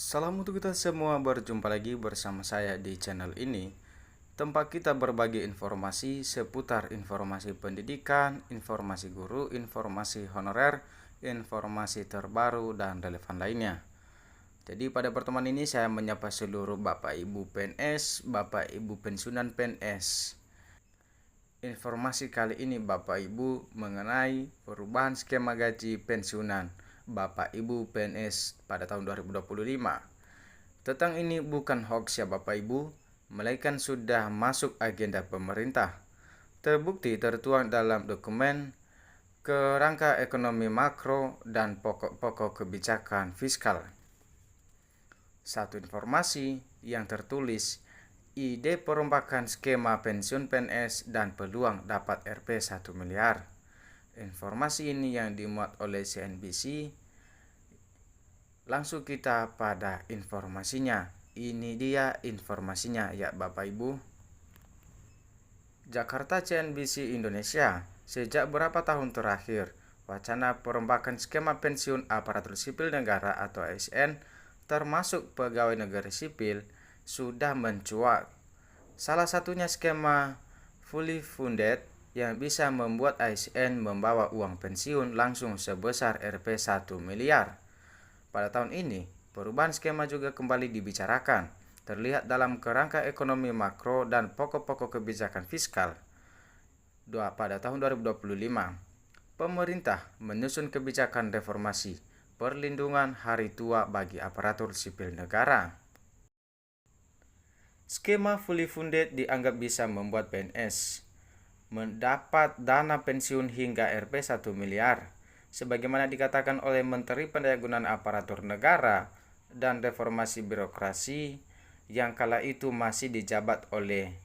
Salam untuk kita semua, berjumpa lagi bersama saya di channel ini. Tempat kita berbagi informasi seputar informasi pendidikan, informasi guru, informasi honorer, informasi terbaru, dan relevan lainnya. Jadi pada pertemuan ini saya menyapa seluruh Bapak Ibu PNS, Bapak Ibu pensiunan PNS. Informasi kali ini Bapak Ibu mengenai perubahan skema gaji pensiunan Bapak Ibu PNS pada tahun 2025. Tentang ini bukan hoax ya Bapak Ibu, melainkan sudah masuk agenda pemerintah. Terbukti tertuang dalam dokumen Kerangka Ekonomi Makro dan Pokok-pokok Kebijakan Fiskal. Satu informasi yang tertulis, ide perombakan skema pensiun PNS dan peluang dapat Rp 1 miliar. Informasi ini yang dimuat oleh CNBC. Langsung kita pada informasinya. Ini dia informasinya ya Bapak Ibu. Jakarta, CNBC Indonesia. Sejak berapa tahun terakhir, wacana perombakan skema pensiun aparatur sipil negara atau ASN termasuk pegawai negeri sipil sudah mencuat. Salah satunya skema fully funded yang bisa membuat ASN membawa uang pensiun langsung sebesar Rp 1 miliar. Pada tahun ini, perubahan skema juga kembali dibicarakan, terlihat dalam Kerangka Ekonomi Makro dan Pokok-pokok Kebijakan Fiskal. Pada tahun 2025, pemerintah menyusun kebijakan reformasi perlindungan hari tua bagi aparatur sipil negara. Skema fully funded dianggap bisa membuat PNS mendapat dana pensiun hingga Rp 1 miliar. Sebagaimana dikatakan oleh Menteri Pendayagunaan Aparatur Negara dan Reformasi Birokrasi yang kala itu masih dijabat oleh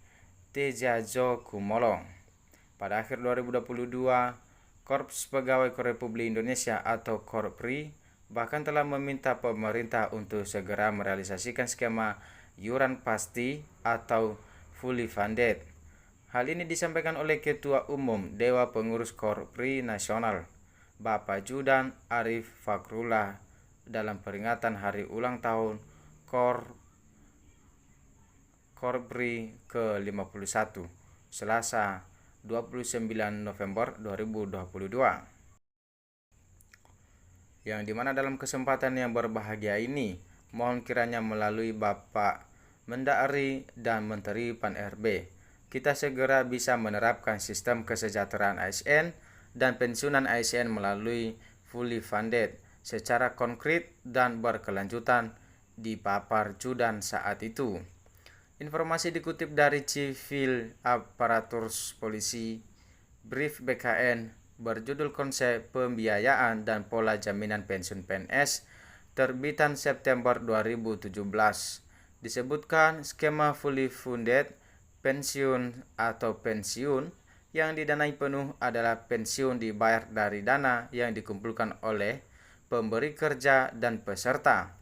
Tedjajokumolo. Pada akhir 2022, Korps Pegawai Republik Indonesia atau Korpri bahkan telah meminta pemerintah untuk segera merealisasikan skema iuran pasti atau fully funded. Hal ini disampaikan oleh Ketua Umum Dewa Pengurus Korpri Nasional, Bapak Judan Arif Fakrullah dalam peringatan hari ulang tahun Korpri ke-51, Selasa 29 November 2022. Yang dimana dalam kesempatan yang berbahagia ini, mohon kiranya melalui Bapak Mendagri dan Menteri Pan-RB, kita segera bisa menerapkan sistem kesejahteraan ASN dan pensiunan ASN melalui fully funded secara konkret dan berkelanjutan, dipapar Judan saat itu. Informasi dikutip dari Civil Aparatur Polisi Brief BKN berjudul Konsep Pembiayaan dan Pola Jaminan Pensiun PNS terbitan September 2017. Disebutkan skema fully funded pensiun atau pensiun yang didanai penuh adalah pensiun dibayar dari dana yang dikumpulkan oleh pemberi kerja dan peserta,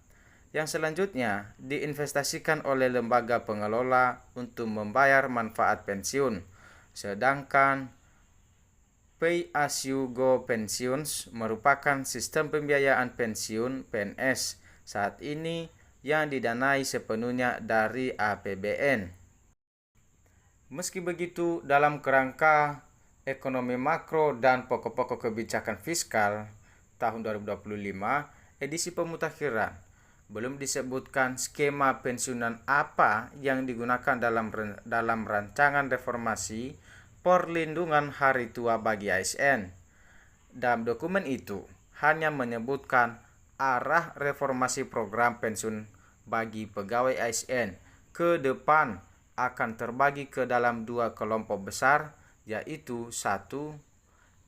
yang selanjutnya diinvestasikan oleh lembaga pengelola untuk membayar manfaat pensiun. Sedangkan Pay as you go pensions merupakan sistem pembiayaan pensiun PNS saat ini yang didanai sepenuhnya dari APBN. Meski begitu, dalam kerangka ekonomi makro dan pokok-pokok kebijakan fiskal tahun 2025 edisi pemutakhiran, belum disebutkan skema pensiunan apa yang digunakan dalam rancangan reformasi perlindungan hari tua bagi ASN. Dalam dokumen itu hanya menyebutkan arah reformasi program pensiun bagi pegawai ASN ke depan akan terbagi ke dalam dua kelompok besar, yaitu 1.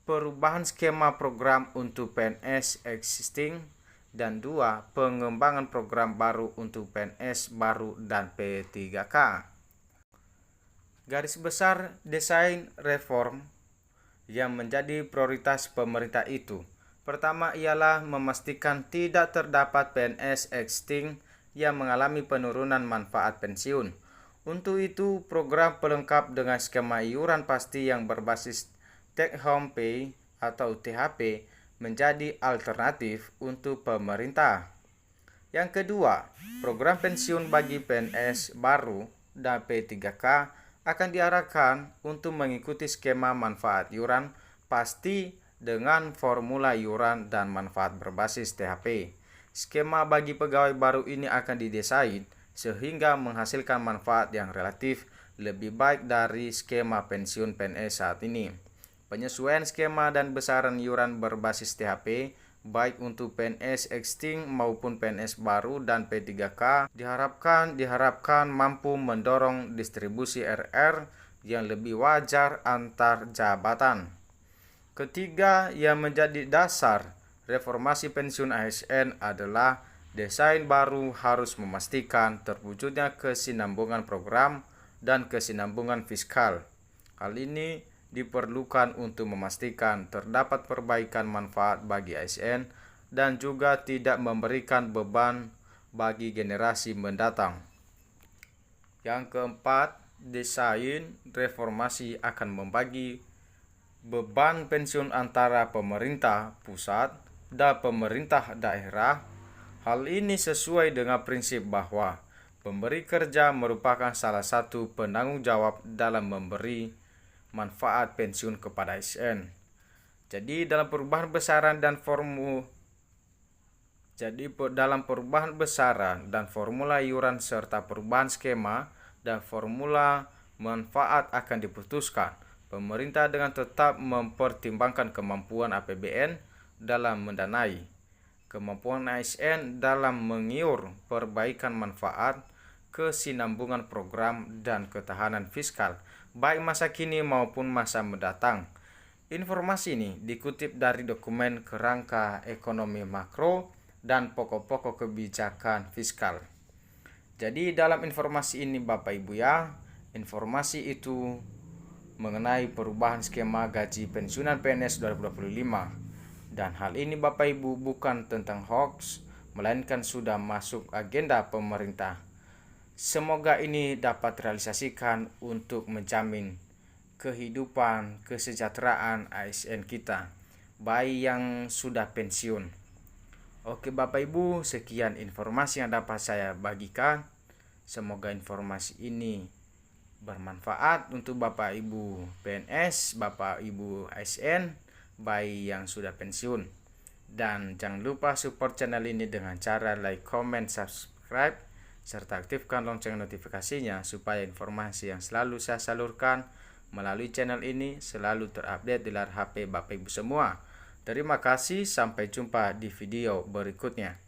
Perubahan skema program untuk PNS existing, dan 2. Pengembangan program baru untuk PNS baru dan P3K. Garis besar desain reform yang menjadi prioritas pemerintah itu, pertama ialah memastikan tidak terdapat PNS existing yang mengalami penurunan manfaat pensiun. Untuk itu, program pelengkap dengan skema iuran pasti yang berbasis take home pay atau THP menjadi alternatif untuk pemerintah. Yang kedua, program pensiun bagi PNS baru dan P3K akan diarahkan untuk mengikuti skema manfaat iuran pasti dengan formula iuran dan manfaat berbasis THP. Skema bagi pegawai baru ini akan didesain sehingga menghasilkan manfaat yang relatif lebih baik dari skema pensiun PNS saat ini. Penyesuaian skema dan besaran iuran berbasis THP baik untuk PNS existing maupun PNS baru dan P3K diharapkan mampu mendorong distribusi RR yang lebih wajar antar jabatan. Ketiga, yang menjadi dasar reformasi pensiun ASN adalah desain baru harus memastikan terwujudnya kesinambungan program dan kesinambungan fiskal. Hal ini diperlukan untuk memastikan terdapat perbaikan manfaat bagi ASN dan juga tidak memberikan beban bagi generasi mendatang. Yang keempat, desain reformasi akan membagi beban pensiun antara pemerintah pusat dan pemerintah daerah. Hal ini sesuai dengan prinsip bahwa pemberi kerja merupakan salah satu penanggung jawab dalam memberi manfaat pensiun kepada ASN. Jadi dalam perubahan besaran dan formula iuran serta perubahan skema dan formula manfaat akan diputuskan. Pemerintah dengan tetap mempertimbangkan kemampuan APBN dalam mendanai, kemampuan ASN dalam mengiur perbaikan manfaat, kesinambungan program, dan ketahanan fiskal baik masa kini maupun masa mendatang. Informasi ini dikutip dari dokumen kerangka ekonomi makro dan pokok-pokok kebijakan fiskal. Jadi dalam informasi ini Bapak Ibu ya, informasi itu mengenai perubahan skema gaji pensiunan PNS 2025. Dan hal ini Bapak Ibu bukan tentang hoax, melainkan sudah masuk agenda pemerintah. Semoga ini dapat realisasikan untuk menjamin kehidupan kesejahteraan ASN kita, baik yang sudah pensiun. Oke Bapak Ibu, sekian informasi yang dapat saya bagikan. Semoga informasi ini bermanfaat untuk Bapak Ibu PNS, Bapak Ibu ASN, baik yang sudah pensiun. Dan jangan lupa support channel ini dengan cara like, comment, subscribe, serta aktifkan lonceng notifikasinya supaya informasi yang selalu saya salurkan melalui channel ini selalu terupdate di layar HP Bapak Ibu semua. Terima kasih, sampai jumpa di video berikutnya.